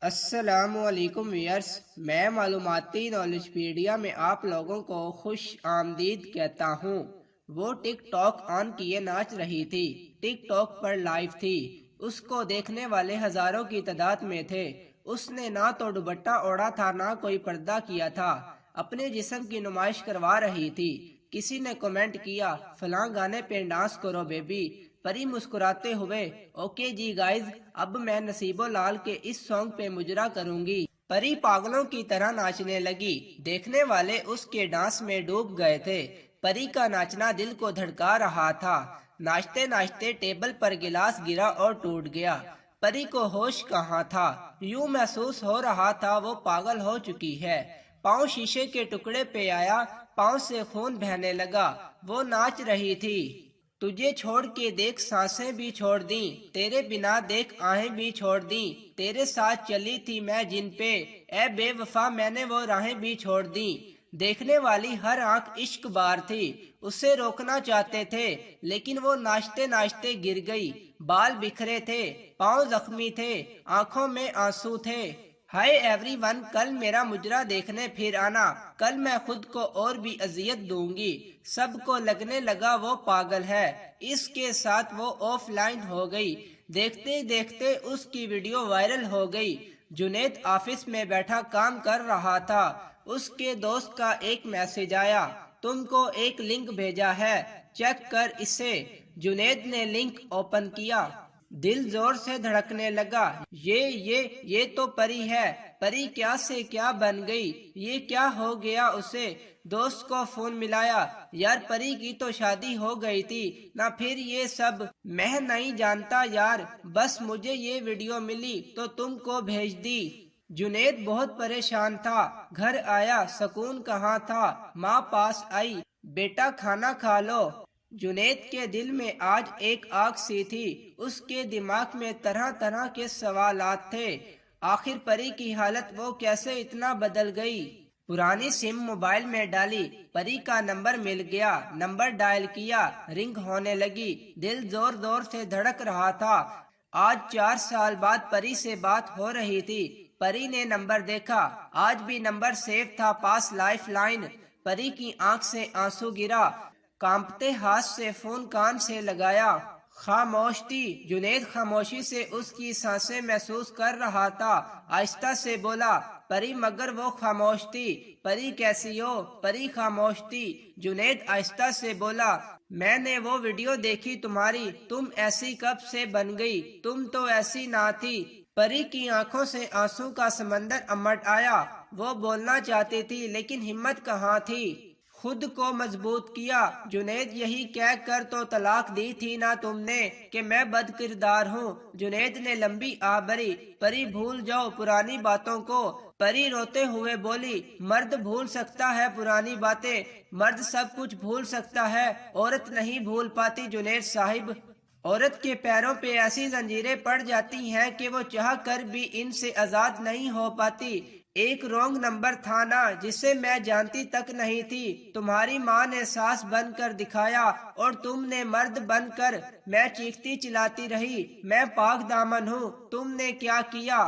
السلام علیکم ویئرس، میں معلوماتی نالج پیڈیا میں آپ لوگوں کو خوش آمدید کہتا ہوں۔ وہ ٹک ٹاک آن کیے ناچ رہی تھی، ٹک ٹاک پر لائیو تھی، اس کو دیکھنے والے ہزاروں کی تعداد میں تھے۔ اس نے نہ تو دوپٹہ اوڑھا تھا نہ کوئی پردہ کیا تھا، اپنے جسم کی نمائش کروا رہی تھی۔ کسی نے کمنٹ کیا فلاں گانے پہ ڈانس کرو بیبی۔ پری مسکراتے ہوئے اوکے جی گائز، اب میں نصیبو لال کے اس سانگ پہ مجرا کروں گی۔ پری پاگلوں کی طرح ناچنے لگی، دیکھنے والے اس کے ڈانس میں ڈوب گئے تھے۔ پری کا ناچنا دل کو دھڑکا رہا تھا۔ ناچتے ناچتے ٹیبل پر گلاس گرا اور ٹوٹ گیا۔ پری کو ہوش کہاں تھا، یوں محسوس ہو رہا تھا وہ پاگل ہو چکی ہے۔ پاؤں شیشے کے ٹکڑے پہ آیا، پاؤں سے خون بہنے لگا۔ وہ ناچ رہی تھی۔ تجھے چھوڑ کے دیکھ سانسیں بھی چھوڑ دیں، تیرے بنا دیکھ آہیں بھی چھوڑ دیں، تیرے ساتھ چلی تھی میں جن پہ اے بے وفا میں نے وہ راہیں بھی چھوڑ دیں۔ دیکھنے والی ہر آنکھ عشق بار تھی، اسے روکنا چاہتے تھے لیکن وہ ناچتے ناچتے گر گئی۔ بال بکھرے تھے، پاؤں زخمی تھے، آنکھوں میں آنسو تھے۔ ہائے ایوری ون، کل میرا مجرا دیکھنے پھر آنا، کل میں خود کو اور بھی اذیت دوں گی۔ سب کو لگنے لگا وہ پاگل ہے، اس کے ساتھ وہ آف لائن ہو گئی۔ دیکھتے دیکھتے اس کی ویڈیو وائرل ہو گئی۔ جنید آفس میں بیٹھا کام کر رہا تھا، اس کے دوست کا ایک میسج آیا، تم کو ایک لنک بھیجا ہے، چیک کر اسے۔ جنید نے لنک اوپن کیا، دل زور سے دھڑکنے لگا۔ یہ تو پری ہے، پری کیا سے کیا بن گئی، یہ کیا ہو گیا اسے۔ دوست کو فون ملایا، یار پری کی تو شادی ہو گئی تھی نہ، پھر یہ سب میں نہیں جانتا یار، بس مجھے یہ ویڈیو ملی تو تم کو بھیج دی۔ جنید بہت پریشان تھا، گھر آیا، سکون کہاں تھا۔ ماں پاس آئی، بیٹا کھانا کھا لو۔ جنید کے دل میں آج ایک آگ سی تھی، اس کے دماغ میں طرح طرح کے سوالات تھے۔ آخر پری کی حالت وہ کیسے اتنا بدل گئی۔ پرانی سم موبائل میں ڈالی، پری کا نمبر مل گیا، نمبر ڈائل کیا، رنگ ہونے لگی، دل زور زور سے دھڑک رہا تھا۔ آج 4 سال بعد پری سے بات ہو رہی تھی۔ پری نے نمبر دیکھا، آج بھی نمبر سیو تھا، پاس لائف لائن۔ پری کی آنکھ سے آنسو گرا، کانپتے ہاتھ سے فون کان سے لگایا۔ خاموش تھی، جنید خاموشی سے اس کی سانسیں محسوس کر رہا تھا۔ آہستہ سے بولا پری، مگر وہ خاموش تھی۔ پری کیسی ہو؟ پری خاموش تھی۔ جنید آہستہ سے بولا، میں نے وہ ویڈیو دیکھی تمہاری، تم ایسی کب سے بن گئی، تم تو ایسی نہ تھی۔ پری کی آنکھوں سے آنسو کا سمندر امڈ آیا، وہ بولنا چاہتی تھی لیکن ہمت کہاں تھی۔ خود کو مضبوط کیا، جنید یہی کہہ کر تو طلاق دی تھی نا تم نے کہ میں بد کردار ہوں۔ جنید نے لمبی آہ بھری، پری بھول جاؤ پرانی باتوں کو۔ پری روتے ہوئے بولی، مرد بھول سکتا ہے پرانی باتیں، مرد سب کچھ بھول سکتا ہے، عورت نہیں بھول پاتی جنید صاحب۔ عورت کے پیروں پہ ایسی زنجیریں پڑ جاتی ہیں کہ وہ چاہ کر بھی ان سے آزاد نہیں ہو پاتی۔ ایک رونگ نمبر تھا نا، جسے میں جانتی تک نہیں تھی، تمہاری ماں نے ساس بن کر دکھایا اور تم نے مرد بن کر۔ میں چیختی چلاتی رہی، میں پاک دامن ہوں، تم نے کیا کیا؟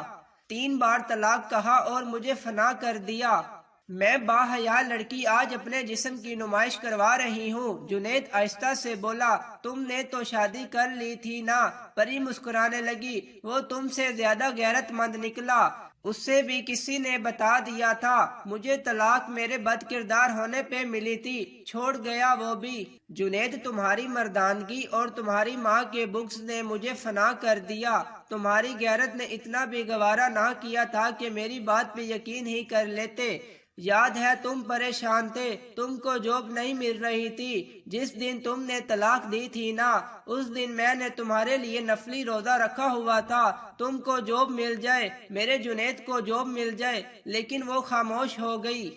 3 بار طلاق کہا اور مجھے فنا کر دیا۔ میں باحیا لڑکی آج اپنے جسم کی نمائش کروا رہی ہوں۔ جنید آہستہ سے بولا، تم نے تو شادی کر لی تھی نا۔ پری مسکرانے لگی، وہ تم سے زیادہ غیرت مند نکلا، اس سے بھی کسی نے بتا دیا تھا، مجھے طلاق میرے بد کردار ہونے پہ ملی تھی، چھوڑ گیا وہ بھی۔ جنید تمہاری مردانگی اور تمہاری ماں کے بغض نے مجھے فنا کر دیا، تمہاری غیرت نے اتنا بھی گوارا نہ کیا تھا کہ میری بات پہ یقین ہی کر لیتے۔ یاد ہے تم پریشان تھے، تم کو جاب نہیں مل رہی تھی، جس دن تم نے طلاق دی تھی نا، اس دن میں نے تمہارے لیے نفلی روزہ رکھا ہوا تھا، تم کو جاب مل جائے، میرے جنید کو جاب مل جائے، لیکن وہ خاموش ہو گئی۔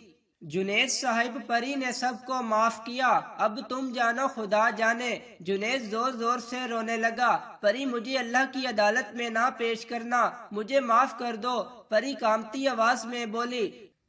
جنید صاحب، پری نے سب کو معاف کیا، اب تم جانو خدا جانے۔ جنید زور زور سے رونے لگا، پری مجھے اللہ کی عدالت میں نہ پیش کرنا، مجھے معاف کر دو۔ پری کانپتی آواز میں بولی،